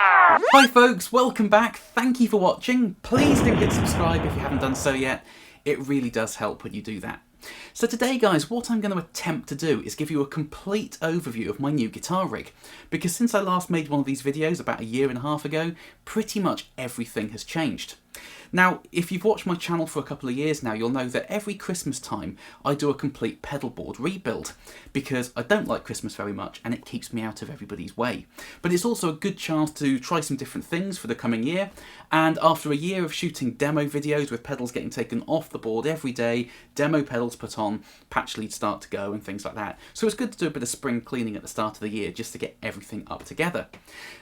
Hi folks, welcome back. Thank you for watching. Please do hit subscribe if you haven't done so yet. It really does help when you do that. So today guys, what I'm going to attempt to do is give you a complete overview of my new guitar rig, because since I last made one of these videos about a year and a half ago, pretty much everything has changed. Now, if you've watched my channel for a couple of years now, you'll know that every Christmas time I do a complete pedalboard rebuild, because I don't like Christmas very much and it keeps me out of everybody's way. But it's also a good chance to try some different things for the coming year, and after a year of shooting demo videos with pedals getting taken off the board every day, demo pedals put on, patch leads start to go and things like that. So it's good to do a bit of spring cleaning at the start of the year just to get everything up together.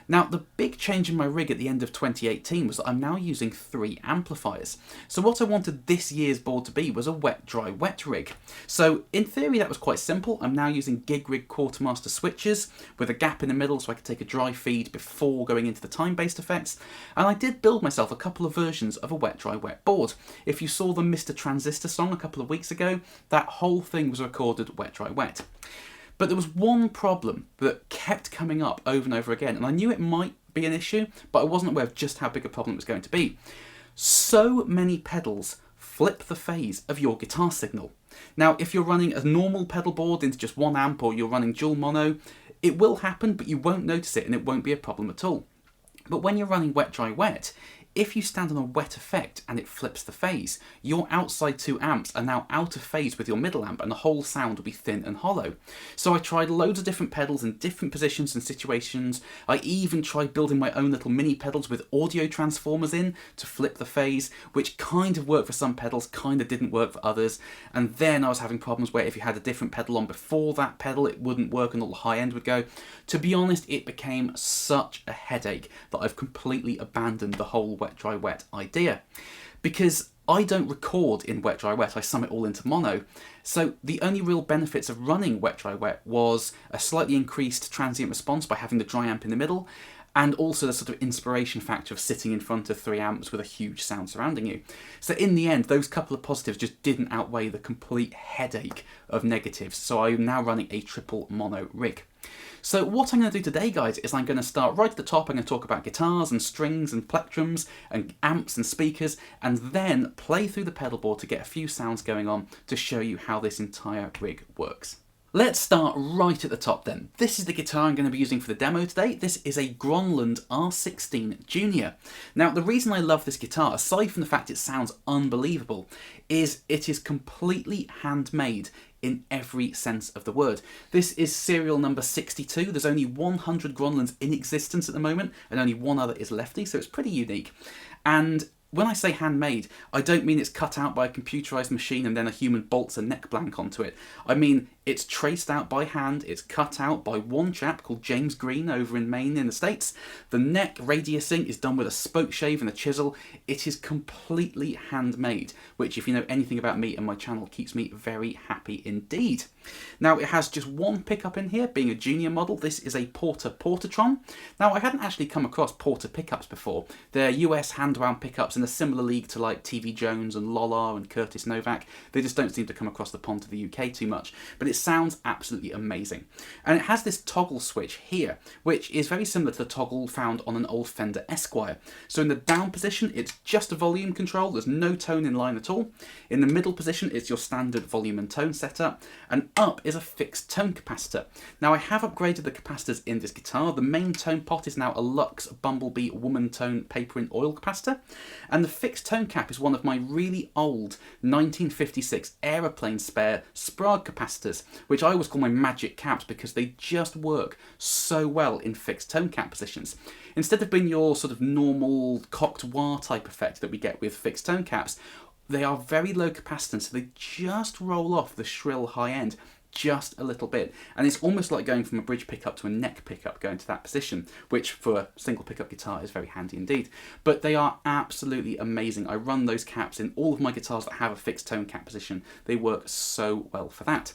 Now, the big change in my rig at the end of 2018 was that I'm now using 3 amplifiers. So what I wanted this year's board to be was a wet, dry, wet rig. So in theory that was quite simple. I'm now using gig rig quartermaster switches with a gap in the middle so I could take a dry feed before going into the time-based effects. And I did build myself a couple of versions of a wet, dry, wet board. If you saw the Mr. Transistor song a couple of weeks ago, that whole thing was recorded wet, dry, wet. But there was one problem that kept coming up over and over again, and I knew it might be an issue, but I wasn't aware of just how big a problem it was going to be. So many pedals flip the phase of your guitar signal. Now, if you're running a normal pedal board into just one amp, or you're running dual mono, it will happen, but you won't notice it and it won't be a problem at all. But when you're running wet, dry, wet, if you stand on a wet effect and it flips the phase, your outside 2 amps are now out of phase with your middle amp and the whole sound will be thin and hollow. So I tried loads of different pedals in different positions and situations. I even tried building my own little mini pedals with audio transformers in to flip the phase, which kind of worked for some pedals, kind of didn't work for others. And then I was having problems where if you had a different pedal on before that pedal, it wouldn't work and all the high end would go. To be honest, it became such a headache that I've completely abandoned the whole wet, dry, wet idea, because I don't record in wet, dry, wet, I sum it all into mono. So the only real benefits of running wet, dry, wet was a slightly increased transient response by having the dry amp in the middle, and also the sort of inspiration factor of sitting in front of 3 amps with a huge sound surrounding you. So in the end, those couple of positives just didn't outweigh the complete headache of negatives, so I'm now running a triple mono rig. So what I'm going to do today, guys, is I'm going to start right at the top. I'm going to talk about guitars and strings and plectrums and amps and speakers, and then play through the pedal board to get a few sounds going on to show you how this entire rig works. Let's start right at the top then. This is the guitar I'm going to be using for the demo today. This is a Gronlund R16 Junior. Now, the reason I love this guitar, aside from the fact it sounds unbelievable, is it is completely handmade in every sense of the word. This is serial number 62. There's only 100 Gronlunds in existence at the moment, and only one other is lefty, so it's pretty unique. And when I say handmade, I don't mean it's cut out by a computerized machine and then a human bolts a neck blank onto it. I mean, it's traced out by hand, it's cut out by one chap called James Greene over in Maine in the States. The neck radiusing is done with a spoke shave and a chisel. It is completely handmade, which, if you know anything about me and my channel, keeps me very happy indeed. Now, it has just one pickup in here, being a junior model. This is a Porter Portertron. Now, I hadn't actually come across Porter pickups before. They're US hand-wound pickups in a similar league to like TV Jones and Lola and Curtis Novak. They just don't seem to come across the pond to the UK too much, but it sounds absolutely amazing. And it has this toggle switch here, which is very similar to the toggle found on an old Fender Esquire. So in the down position, it's just a volume control. There's no tone in line at all. In the middle position, it's your standard volume and tone setup. And up is a fixed tone capacitor. Now, I have upgraded the capacitors in this guitar. The main tone pot is now a LUXE BUMBLEBEE woman tone paper in oil capacitor. And the fixed tone cap is one of my really old 1956 aeroplane spare Sprague capacitors, which I always call my magic caps because they just work so well in fixed tone cap positions. Instead of being your sort of normal cocked wah type effect that we get with fixed tone caps, they are very low capacitance, so they just roll off the shrill high end just a little bit, and it's almost like going from a bridge pickup to a neck pickup going to that position, which for a single pickup guitar is very handy indeed. But they are absolutely amazing. I run those caps in all of my guitars that have a fixed tone cap position. They work so well for that.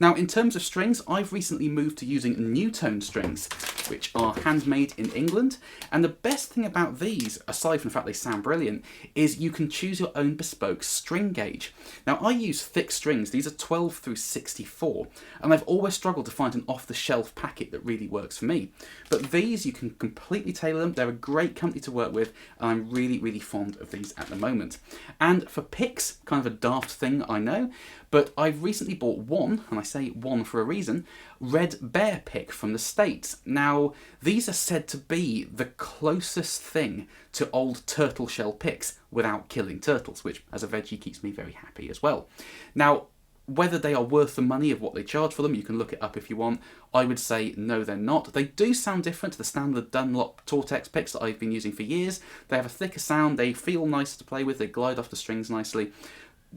Now, in terms of strings, I've recently moved to using Newtone Strings, which are handmade in England. And the best thing about these, aside from the fact they sound brilliant, is you can choose your own bespoke string gauge. Now, I use thick strings. These are 12 through 64, and I've always struggled to find an off-the-shelf packet that really works for me. But these, you can completely tailor them. They're a great company to work with, and I'm really, really fond of these at the moment. And for picks, kind of a daft thing, I know, but I've recently bought one, and I say one for a reason, Red Bear pick from the States. Now, these are said to be the closest thing to old turtle shell picks without killing turtles, which as a veggie keeps me very happy as well. Now, whether they are worth the money of what they charge for them, you can look it up if you want. I would say no, they're not. They do sound different to the standard Dunlop Tortex picks that I've been using for years. They have a thicker sound, they feel nicer to play with, they glide off the strings nicely.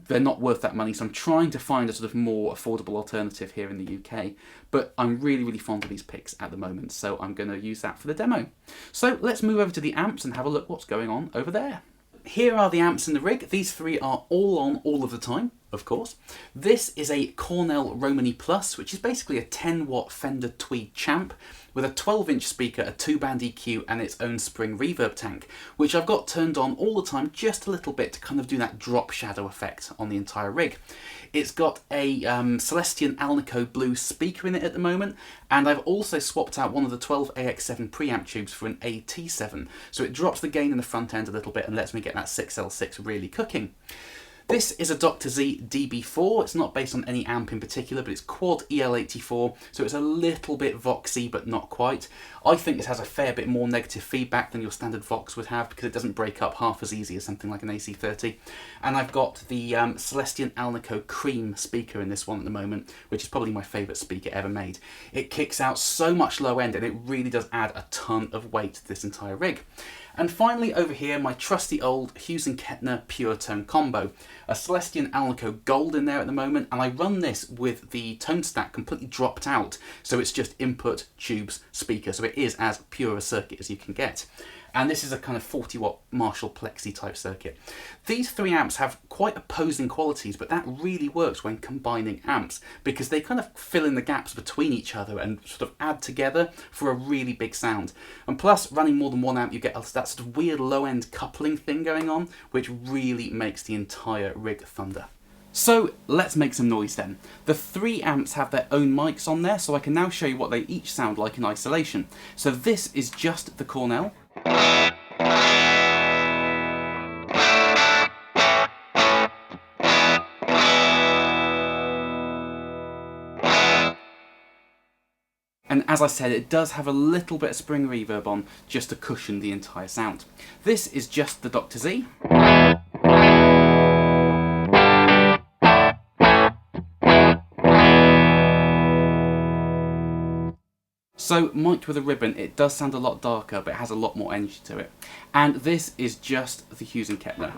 They're not worth that money, so I'm trying to find a sort of more affordable alternative here in the UK. But I'm really, really fond of these picks at the moment, so I'm going to use that for the demo. So let's move over to the amps and have a look what's going on over there. Here are the amps in the rig. These three are all on all of the time, of course. This is a Cornell Romany Plus, which is basically a 10-watt Fender Tweed Champ with a 12-inch speaker, a 2-band EQ, and its own spring reverb tank, which I've got turned on all the time just a little bit to kind of do that drop shadow effect on the entire rig. It's got a Celestion Alnico Blue speaker in it at the moment, and I've also swapped out one of the 12AX7 preamp tubes for an AT7, so it drops the gain in the front end a little bit and lets me get that 6L6 really cooking. This is a Dr. Z DB4. It's not based on any amp in particular, but it's quad EL84, so it's a little bit Voxy, but not quite. I think this has a fair bit more negative feedback than your standard Vox would have because it doesn't break up half as easy as something like an AC30. And I've got the Celestion Alnico Cream speaker in this one at the moment, which is probably my favourite speaker ever made. It kicks out so much low end, and it really does add a ton of weight to this entire rig. And finally over here, my trusty old Hughes & Kettner Pure Tone combo. A Celestion Alnico Gold in there at the moment, and I run this with the tone stack completely dropped out, so it's just input, tubes, speaker, so it is as pure a circuit as you can get. And this is a kind of 40-watt Marshall Plexi type circuit. These three amps have quite opposing qualities, but that really works when combining amps because they kind of fill in the gaps between each other and sort of add together for a really big sound. And plus, running more than one amp, you get that sort of weird low-end coupling thing going on, which really makes the entire rig thunder. So let's make some noise then. The three amps have their own mics on there, so I can now show you what they each sound like in isolation. So this is just the Cornell. And as I said, it does have a little bit of spring reverb on just to cushion the entire sound. This is just the Dr. Z. So, mic'd with a ribbon, it does sound a lot darker, but it has a lot more energy to it. And this is just the Hughes & Kettner.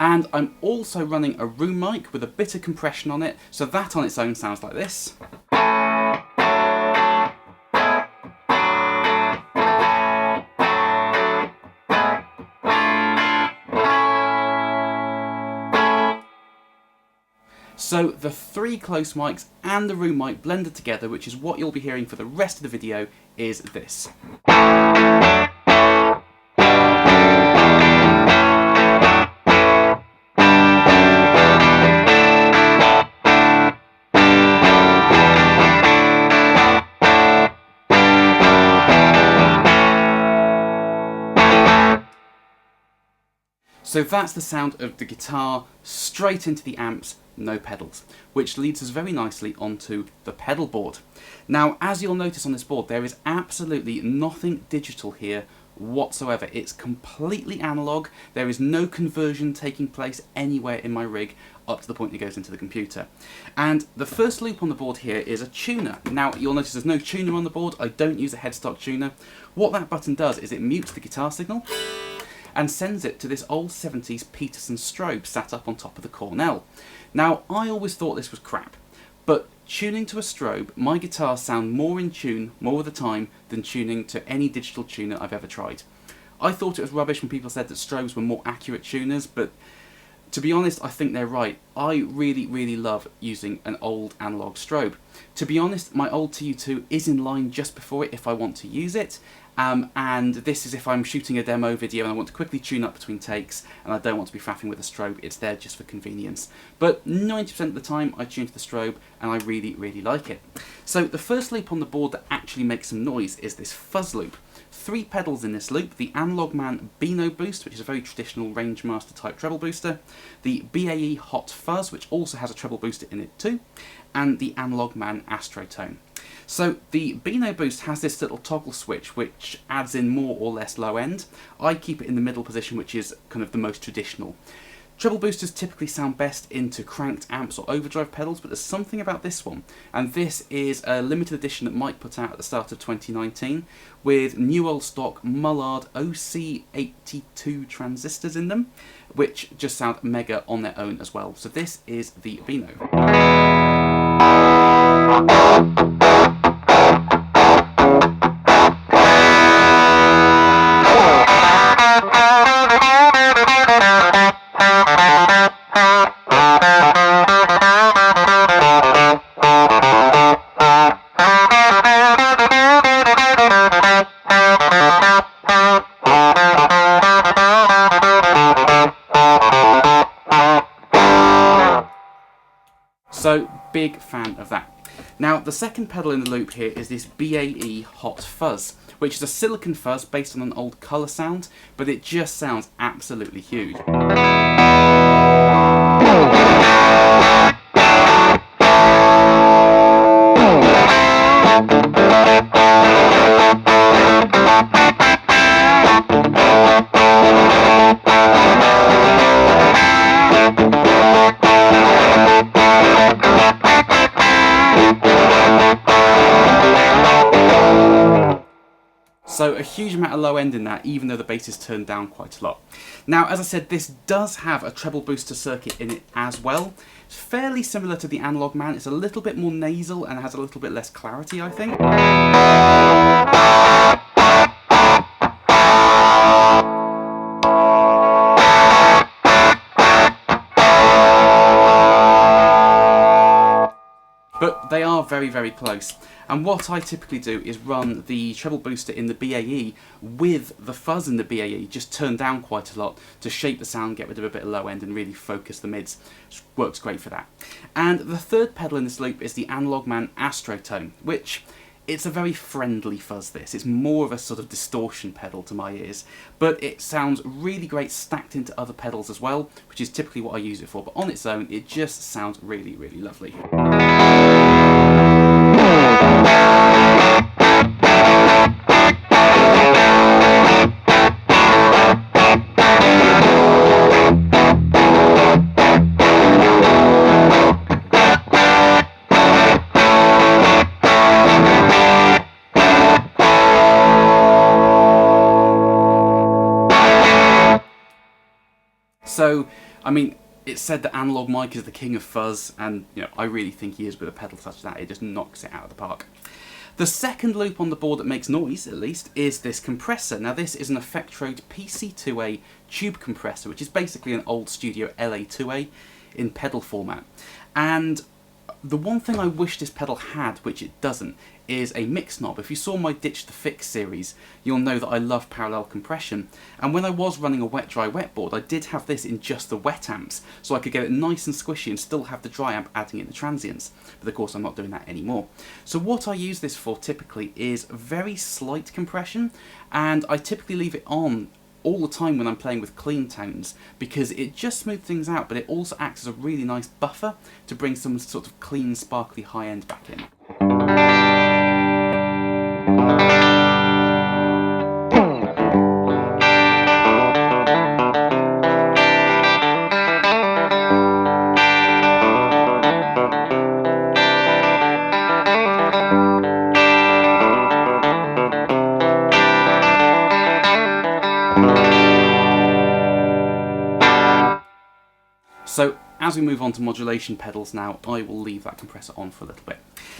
And I'm also running a room mic with a bit of compression on it, so that on its own sounds like this. So the three close mics and the room mic blended together, which is what you'll be hearing for the rest of the video, is this. So that's the sound of the guitar straight into the amps, no pedals, which leads us very nicely onto the pedal board. Now, as you'll notice on this board, there is absolutely nothing digital here whatsoever. It's completely analog. There is no conversion taking place anywhere in my rig up to the point it goes into the computer. And the first loop on the board here is a tuner. Now, you'll notice there's no tuner on the board. I don't use a headstock tuner. What that button does is it mutes the guitar signal and sends it to this old 70s Peterson strobe sat up on top of the Cornell. Now, I always thought this was crap, but tuning to a strobe, my guitars sound more in tune more of the time than tuning to any digital tuner I've ever tried. I thought it was rubbish when people said that strobes were more accurate tuners, but to be honest, I think they're right. I really love using an old analog strobe. To be honest, my old TU2 is in line just before it if I want to use it, and this is if I'm shooting a demo video and I want to quickly tune up between takes and I don't want to be faffing with a strobe. It's there just for convenience. But 90% of the time I tune to the strobe and I really like it. So the first loop on the board that actually makes some noise is this fuzz loop. 3 pedals in this loop: the Analog.Man Beano boost, which is a very traditional Rangemaster type treble booster, the BAE Hot Fuzz, which also has a treble booster in it too, and the Analog.Man Astrotone. So the Beano boost has this little toggle switch which adds in more or less low end. I keep it in the middle position, which is kind of the most traditional. Treble boosters typically sound best into cranked amps or overdrive pedals, but there's something about this one, and this is a limited edition that Mike put out at the start of 2019 with new old stock Mullard OC82 transistors in them, which just sound mega on their own as well. So this is the Beano. So, big fan of that. Now, the second pedal in the loop here is this BAE Hot Fuzz, which is a silicon fuzz based on an old Colorsound, but it just sounds absolutely huge. So a huge amount of low end in that, even though the bass is turned down quite a lot. Now, as I said, this does have a treble booster circuit in it as well. It's fairly similar to the Analog.Man. It's a little bit more nasal and has a little bit less clarity, I think. But they are very close. And what I typically do is run the treble booster in the BAE with the fuzz in the BAE, just turned down quite a lot to shape the sound, get rid of a bit of low end and really focus the mids. It works great for that. And the third pedal in this loop is the Analog.Man Astrotone, which it's a very friendly fuzz this. It's more of a sort of distortion pedal to my ears, but it sounds really great stacked into other pedals as well, which is typically what I use it for, but on its own it just sounds really lovely. So, I mean, it's said that Analog Mike is the king of fuzz, and you know, I really think he is with a pedal such that it just knocks it out of the park. The second loop on the board that makes noise, at least, is this compressor. Now this is an Effectrode PC2A tube compressor, which is basically an old Studio LA2A in pedal format. And the one thing I wish this pedal had, which it doesn't, is a mix knob. If you saw my Ditch the Fix series, you'll know that I love parallel compression. And when I was running a wet dry wet board, I did have this in just the wet amps, so I could get it nice and squishy and still have the dry amp adding in the transients. But of course I'm not doing that anymore. So what I use this for typically is very slight compression, and I typically leave it on all the time when I'm playing with clean tones, because it just smooths things out, but it also acts as a really nice buffer to bring some sort of clean, sparkly high end back in. So as we move on to modulation pedals now, I will leave that compressor on for a little bit.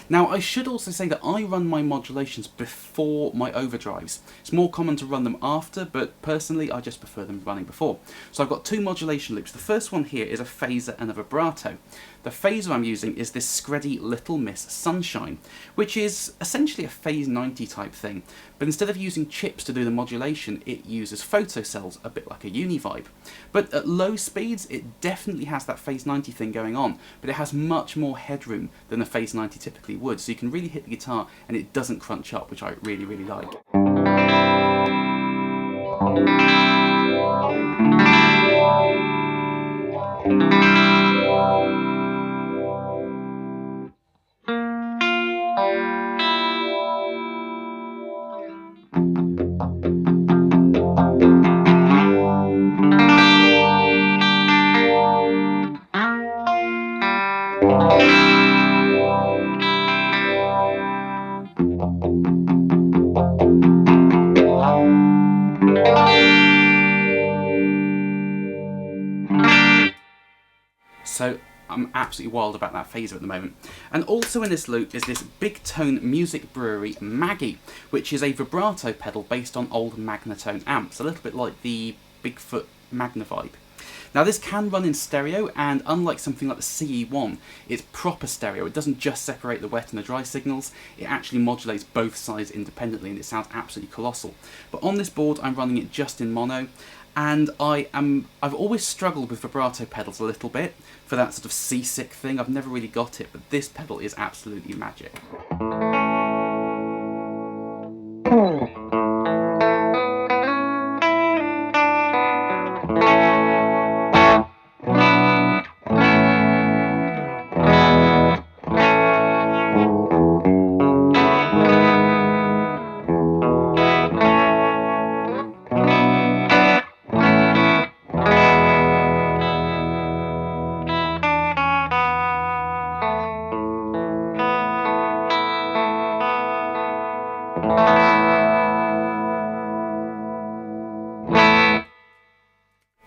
Now, I should also say that I run my modulations before my overdrives. It's more common to run them after, but personally I just prefer them running before. So I've got two modulation loops. The first one here is a phaser and a vibrato. The phaser I'm using is this Skreddy Little Miss Sunshine, which is essentially a phase 90 type thing, but instead of using chips to do the modulation, it uses photocells, a bit like a Univibe. But at low speeds, it definitely has that phase 90 thing going on, but it has much more headroom than a phase 90 typically would, so you can really hit the guitar and it doesn't crunch up, which I really, really like. So I'm absolutely wild about that phaser at the moment. And also in this loop is this BigTone MusicBrewery Maggie, which is a vibrato pedal based on old Magnatone amps, a little bit like the Bigfoot Magnavibe. Now this can run in stereo, and unlike something like the CE1, it's proper stereo. It doesn't just separate the wet and the dry signals, it actually modulates both sides independently, and it sounds absolutely colossal. But on this board I'm running it just in mono, and I've always struggled with vibrato pedals a little bit, for that sort of seasick thing. I've never really got it, but this pedal is absolutely magic.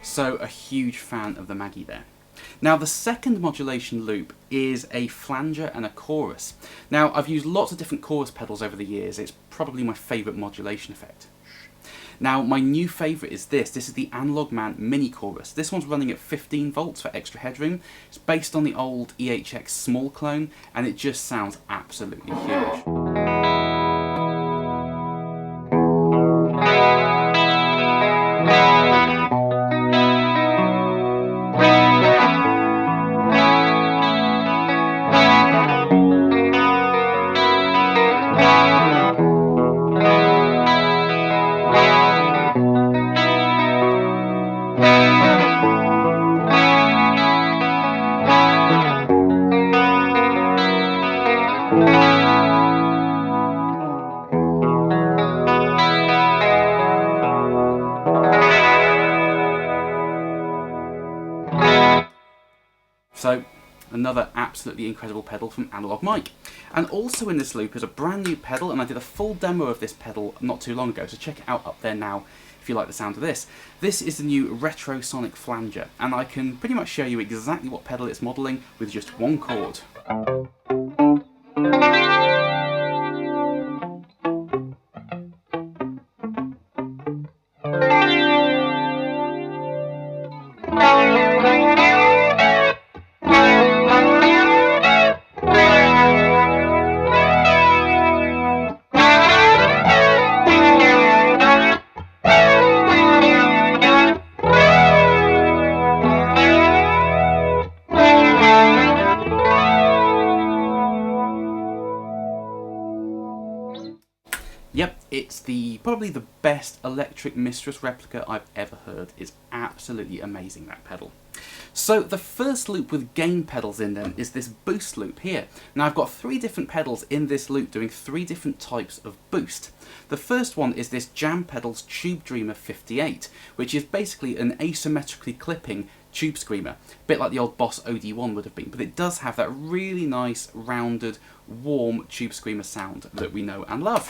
So a huge fan of the Maggie there. Now the second modulation loop is a flanger and a chorus. Now I've used lots of different chorus pedals over the years. It's probably my favourite modulation effect. Now my new favourite is this. This is the Analog.Man mini chorus. This one's running at 15 volts for extra headroom. It's based on the old EHX small clone, and it just sounds absolutely huge. So another absolutely incredible pedal from Analog.Man. And also in this loop is a brand new pedal, and I did a full demo of this pedal not too long ago, so check it out up there now if you like the sound of this. This is the new Retro Sonic Flanger, and I can pretty much show you exactly what pedal it's modelling with just one chord. Yep, it's probably the best Electric Mistress replica I've ever heard. It's absolutely amazing, that pedal. So the first loop with gain pedals in then is this boost loop here. Now I've got 3 different pedals in this loop doing 3 different types of boost. The first one is this Jam Pedals Tube Dreamer 58, which is basically an asymmetrically clipping tube screamer, a bit like the old Boss OD1 would have been, but it does have that really nice, rounded, warm tube screamer sound that we know and love.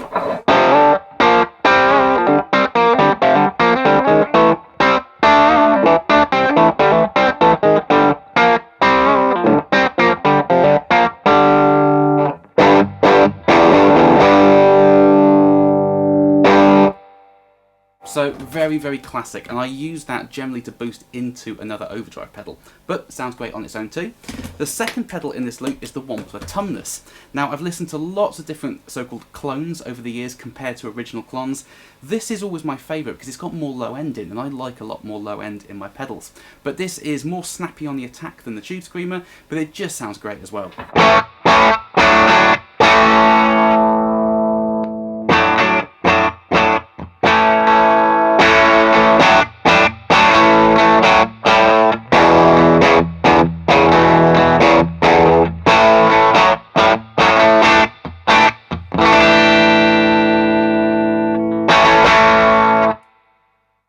So very, very classic, and I use that generally to boost into another overdrive pedal, but sounds great on its own too. The second pedal in this loop is the Wampler Tumnus. Now, I've listened to lots of different so-called clones over the years compared to original clones. This is always my favourite because it's got more low end in, and I like a lot more low end in my pedals. But this is more snappy on the attack than the Tube Screamer, but it just sounds great as well.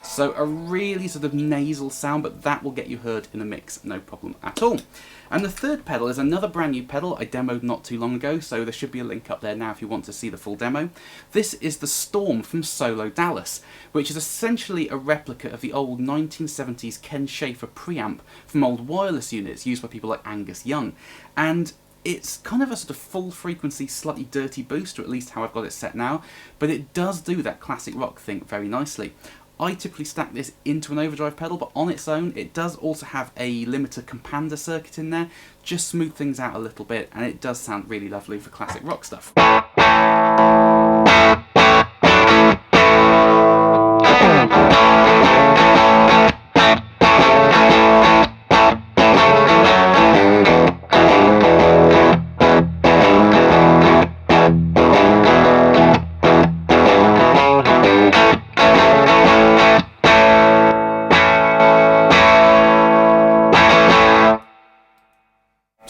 So a really sort of nasal sound, but that will get you heard in the mix, no problem at all. And the third pedal is another brand new pedal I demoed not too long ago, so there should be a link up there now if you want to see the full demo. This is the Storm from Solo Dallas, which is essentially a replica of the old 1970s Ken Schaefer preamp from old wireless units used by people like Angus Young. And it's kind of a sort of full frequency, slightly dirty boost, or at least how I've got it set now, but it does do that classic rock thing very nicely. I typically stack this into an overdrive pedal, but on its own it does also have a limiter compander circuit in there, just smooth things out a little bit, and it does sound really lovely for classic rock stuff.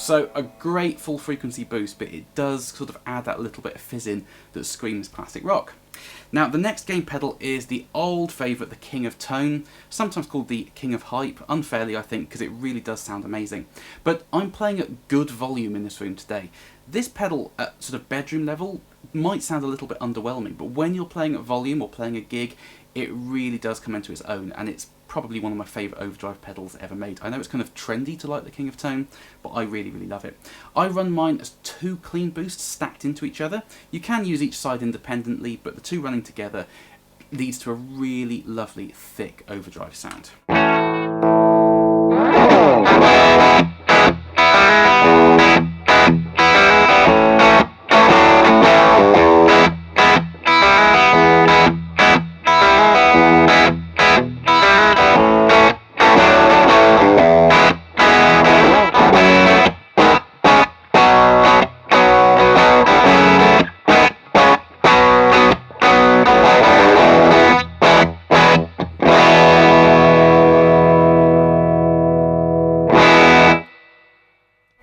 So a great full frequency boost, but it does sort of add that little bit of fizz in that screams classic rock. Now the next gain pedal is the old favourite, the King of Tone, sometimes called the King of Hype, unfairly I think, because it really does sound amazing. But I'm playing at good volume in this room today. This pedal at sort of bedroom level might sound a little bit underwhelming, but when you're playing at volume or playing a gig, it really does come into its own, and it's probably one of my favourite overdrive pedals ever made. I know it's kind of trendy to like the King of Tone, but I really, really love it. I run mine as two clean boosts stacked into each other. You can use each side independently, but the two running together leads to a really lovely, thick overdrive sound.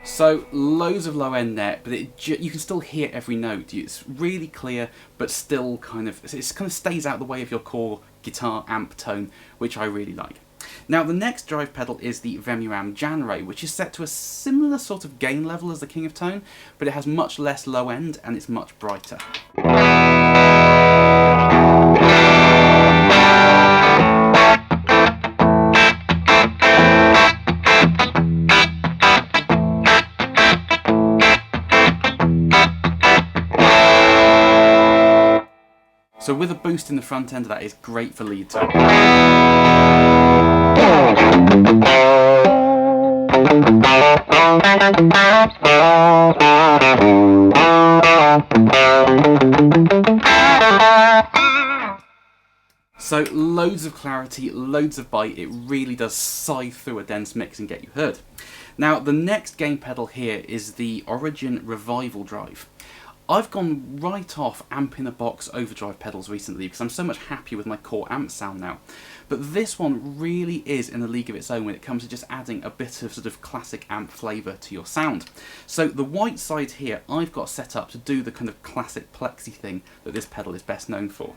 So loads of low end there, but you can still hear every note. It's really clear, but still kind of stays out of the way of your core guitar amp tone, which I really like. Now the next drive pedal is the Vemuram Janray, which is set to a similar sort of gain level as the King of Tone, but it has much less low end and it's much brighter. So with a boost in the front end, that is great for lead tone. So loads of clarity, loads of bite, it really does scythe through a dense mix and get you heard. Now the next gain pedal here is the Origin Revival Drive. I've gone right off amp in a box overdrive pedals recently because I'm so much happier with my core amp sound now. But this one really is in a league of its own when it comes to just adding a bit of sort of classic amp flavour to your sound. So the white side here I've got set up to do the kind of classic Plexi thing that this pedal is best known for.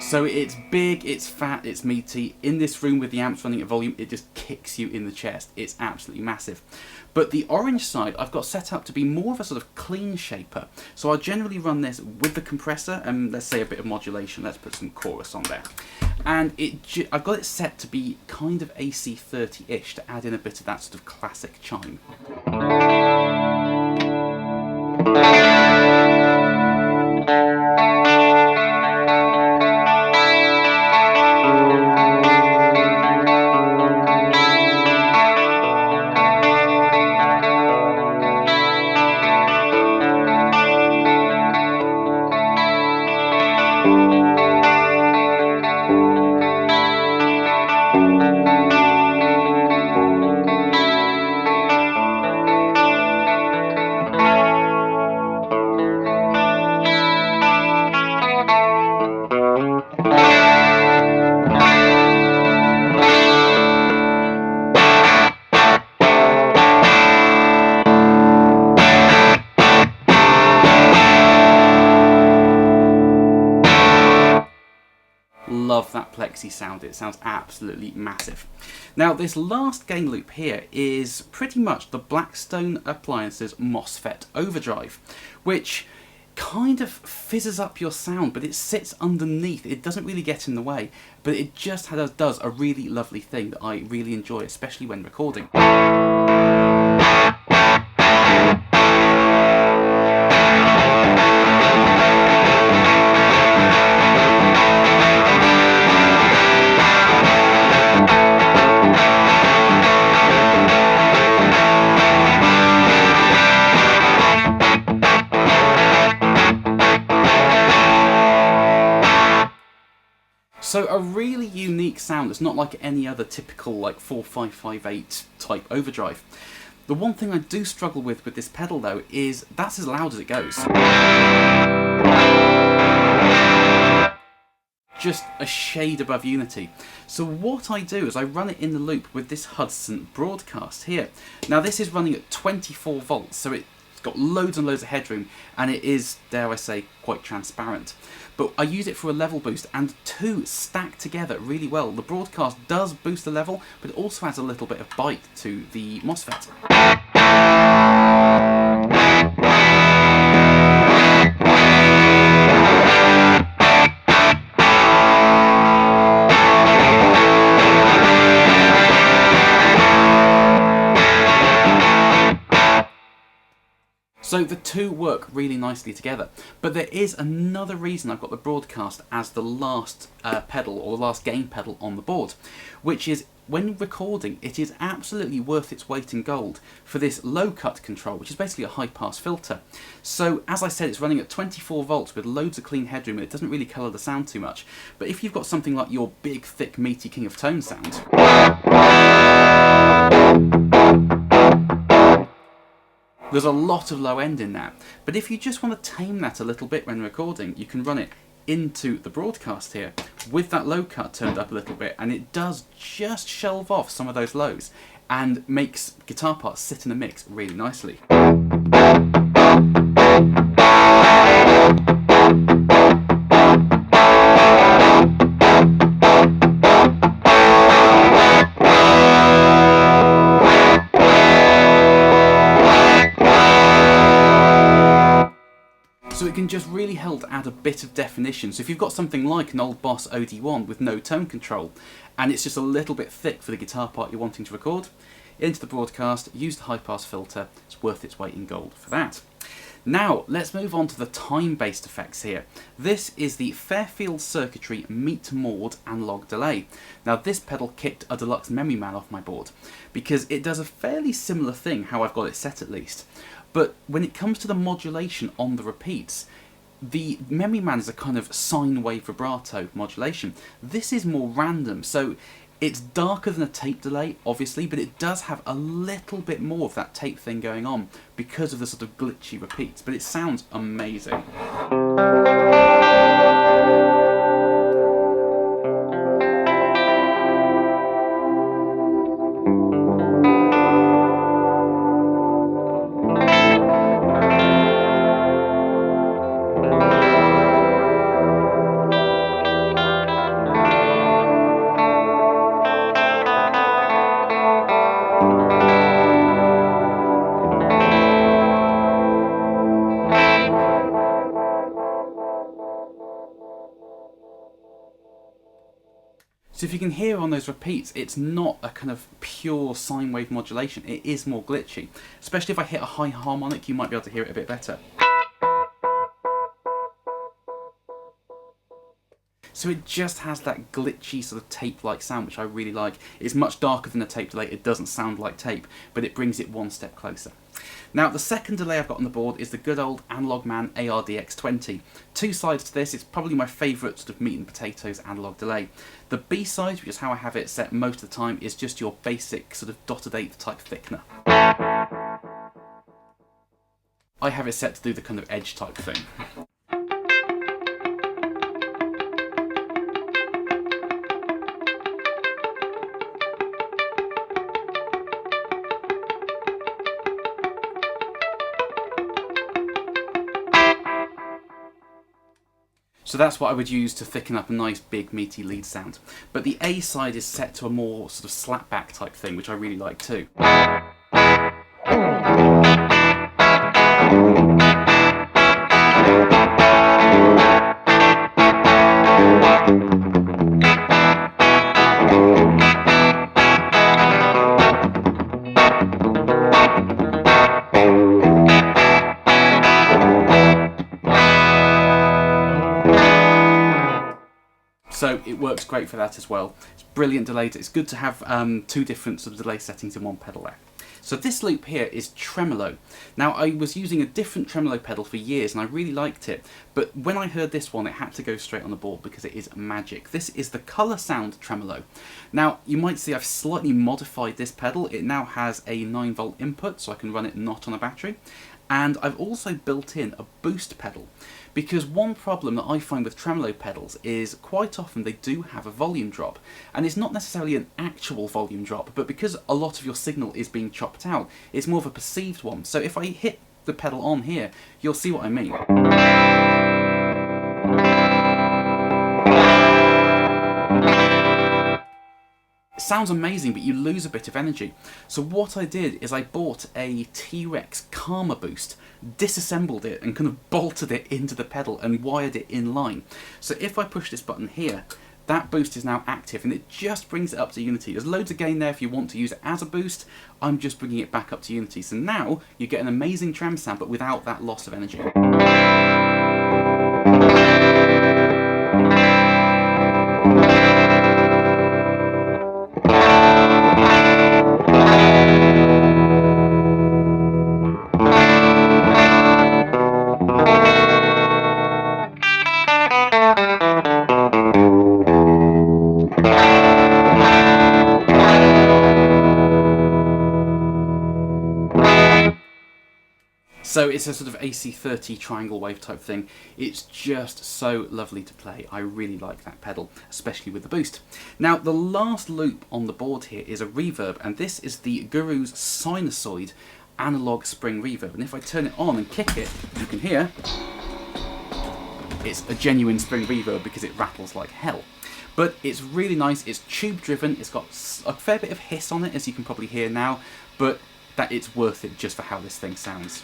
So it's big, it's fat, it's meaty. In this room with the amps running at volume, it just kicks you in the chest. It's absolutely massive. But the orange side I've got set up to be more of a sort of clean shaper. So I'll generally run this with the compressor and let's say a bit of modulation. Let's put some chorus on there. And I've got it set to be kind of AC30-ish to add in a bit of that sort of classic chime. Love that Plexi sound, it sounds absolutely massive. Now this last gain loop here is pretty much the Blackstone Appliances MOSFET overdrive, which kind of fizzes up your sound, but it sits underneath, it doesn't really get in the way, but it just does a really lovely thing that I really enjoy, especially when recording. So a really unique sound. It's not like any other typical like 4558 type overdrive. The one thing I do struggle with this pedal though is that's as loud as it goes. Just a shade above unity. So what I do is I run it in the loop with this Hudson broadcast here. Now this is running at 24 volts, so it's got loads and loads of headroom, and it is, dare I say, quite transparent. But I use it for a level boost, and two stack together really well. The broadcast does boost the level, but it also adds a little bit of bite to the MOSFET. So the two work really nicely together. But there is another reason I've got the broadcast as the last pedal, or the last gain pedal on the board, which is when recording it is absolutely worth its weight in gold for this low cut control, which is basically a high pass filter. So as I said, it's running at 24 volts with loads of clean headroom, and it doesn't really colour the sound too much. But if you've got something like your big, thick, meaty King of Tone sound, there's a lot of low end in that. But if you just want to tame that a little bit when recording, you can run it into the broadcast here with that low cut turned up a little bit, and it does just shelve off some of those lows and makes guitar parts sit in the mix really nicely. So it can just really help add a bit of definition. So if you've got something like an old Boss OD1 with no tone control, and it's just a little bit thick for the guitar part you're wanting to record, into the broadcast, use the high pass filter, it's worth its weight in gold for that. Now, let's move on to the time-based effects here. This is the Fairfield Circuitry Meet Maude analog delay. Now, this pedal kicked a deluxe Memory Man off my board, because it does a fairly similar thing, how I've got it set at least. But when it comes to the modulation on the repeats, the Memory Man is a kind of sine wave vibrato modulation. This is more random, so it's darker than a tape delay, obviously, but it does have a little bit more of that tape thing going on because of the sort of glitchy repeats, but it sounds amazing. So if you can hear on those repeats, it's not a kind of pure sine wave modulation, it is more glitchy. Especially if I hit a high harmonic, you might be able to hear it a bit better. So it just has that glitchy sort of tape-like sound, which I really like. It's much darker than a tape delay, it doesn't sound like tape, but it brings it one step closer. Now, the second delay I've got on the board is the good old Analog.Man ARDX20. Two sides to this, it's probably my favourite sort of meat and potatoes analog delay. The B side, which is how I have it set most of the time, is just your basic sort of dotted eighth type thickener. I have it set to do the kind of edge type thing. So that's what I would use to thicken up a nice big meaty lead sound. But the A side is set to a more sort of slapback type thing, which I really like too. So it works great for that as well. It's brilliant delay. It's good to have two different sort of delay settings in one pedal there. So this loop here is tremolo. Now I was using a different tremolo pedal for years and I really liked it, but when I heard this one it had to go straight on the board because it is magic. This is the Colorsound Tremolo. Now you might see I've slightly modified this pedal. It now has a 9-volt input so I can run it not on a battery, and I've also built in a boost pedal. Because one problem that I find with tremolo pedals is quite often they do have a volume drop, and it's not necessarily an actual volume drop, but because a lot of your signal is being chopped out, it's more of a perceived one. So if I hit the pedal on here, you'll see what I mean. It sounds amazing, but you lose a bit of energy. So what I did is I bought a T-Rex Karma Boost, disassembled it and kind of bolted it into the pedal and wired it in line. So if I push this button here, that boost is now active and it just brings it up to unity. There's loads of gain there if you want to use it as a boost. I'm just bringing it back up to unity. So now you get an amazing trem sound, but without that loss of energy. So it's a sort of AC30 triangle wave type thing. It's just so lovely to play. I really like that pedal, especially with the boost. Now the last loop on the board here is a reverb, and this is the Guru's Sinusoid analog spring reverb. And if I turn it on and kick it, you can hear it's a genuine spring reverb because it rattles like hell. But it's really nice, it's tube driven, it's got a fair bit of hiss on it as you can probably hear now, but that it's worth it just for how this thing sounds.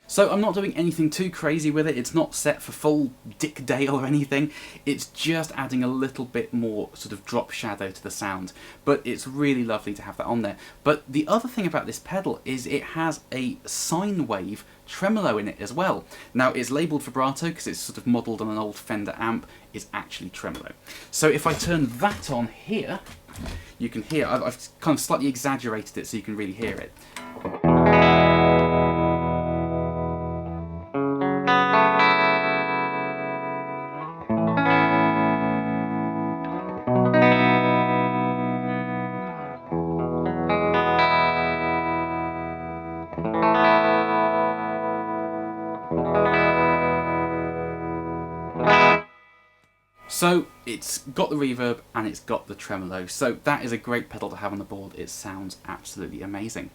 So I'm not doing anything too crazy with it, it's not set for full Dick Dale or anything, it's just adding a little bit more sort of drop shadow to the sound, but it's really lovely to have that on there. But the other thing about this pedal is it has a sine wave tremolo in it as well. Now it's labelled vibrato because it's sort of modelled on an old Fender amp, it's actually tremolo. So if I turn that on here, you can hear, I've kind of slightly exaggerated it so you can really hear it. So it's got the reverb and it's got the tremolo, so that is a great pedal to have on the board. It sounds absolutely amazing.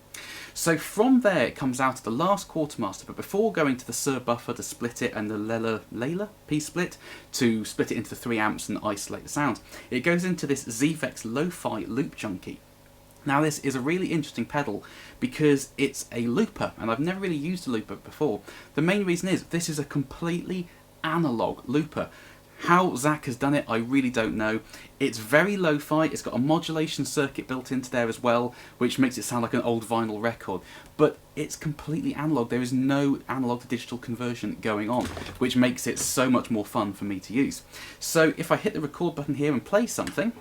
So from there it comes out of the last quartermaster, but before going to the Sir buffer to split it and the Layla P-split to split it into the 3 amps and isolate the sound, it goes into this Z.Vex Lo-Fi Loop Junky. Now this is a really interesting pedal because it's a looper, and I've never really used a looper before. The main reason is this is a completely analog looper. How Zach has done it, I really don't know. It's very lo-fi, it's got a modulation circuit built into there as well, which makes it sound like an old vinyl record. But it's completely analog, there is no analog to digital conversion going on, which makes it so much more fun for me to use. So if I hit the record button here and play something,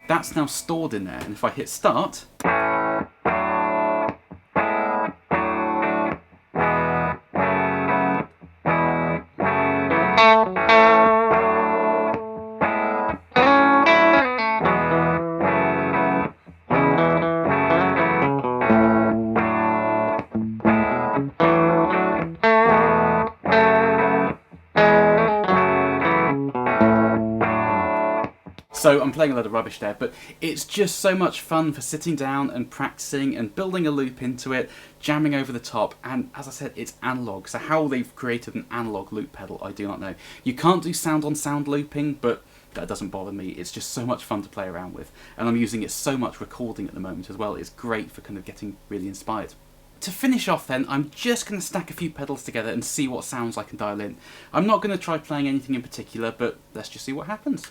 that's now stored in there, and if I hit start, so I'm playing a lot of rubbish there, but it's just so much fun for sitting down and practicing and building a loop into it, jamming over the top, and as I said, it's analog, so how they've created an analog loop pedal, I do not know. You can't do sound on sound looping, but that doesn't bother me. It's just so much fun to play around with, and I'm using it so much recording at the moment as well. It's great for kind of getting really inspired. To finish off then, I'm just going to stack a few pedals together and see what sounds I can dial in. I'm not going to try playing anything in particular, but let's just see what happens.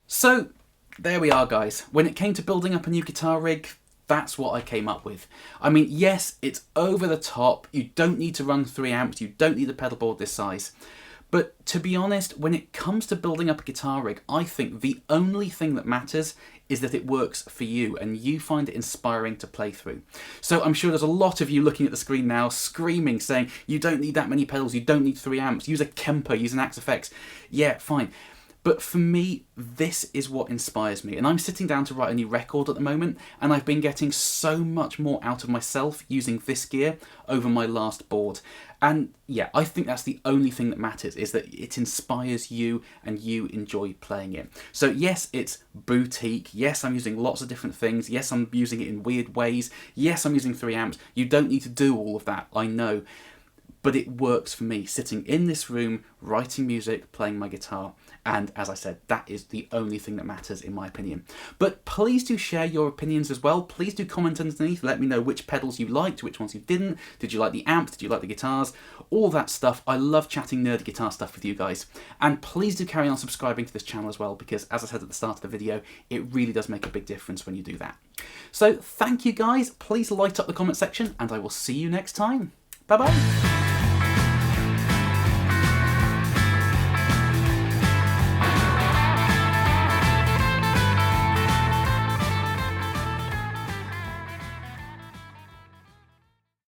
So there we are, guys. When it came to building up a new guitar rig, that's what I came up with. I mean, yes, it's over the top. You don't need to run 3 amps. You don't need a pedal board this size. But to be honest, when it comes to building up a guitar rig, I think the only thing that matters is that it works for you and you find it inspiring to play through. So I'm sure there's a lot of you looking at the screen now screaming, saying, you don't need that many pedals, you don't need 3 amps, use a Kemper, use an Axe FX. Yeah, fine. But for me, this is what inspires me. And I'm sitting down to write a new record at the moment, and I've been getting so much more out of myself using this gear over my last board. And yeah, I think that's the only thing that matters, is that it inspires you and you enjoy playing it. So yes, it's boutique. Yes, I'm using lots of different things. Yes, I'm using it in weird ways. Yes, I'm using 3 amps. You don't need to do all of that, I know. But it works for me, sitting in this room, writing music, playing my guitar. And as I said, that is the only thing that matters in my opinion. But please do share your opinions as well. Please do comment underneath. Let me know which pedals you liked, which ones you didn't. Did you like the amps? Did you like the guitars? All that stuff. I love chatting nerdy guitar stuff with you guys. And please do carry on subscribing to this channel as well, because as I said at the start of the video, it really does make a big difference when you do that. So thank you guys. Please light up the comment section and I will see you next time. Bye bye.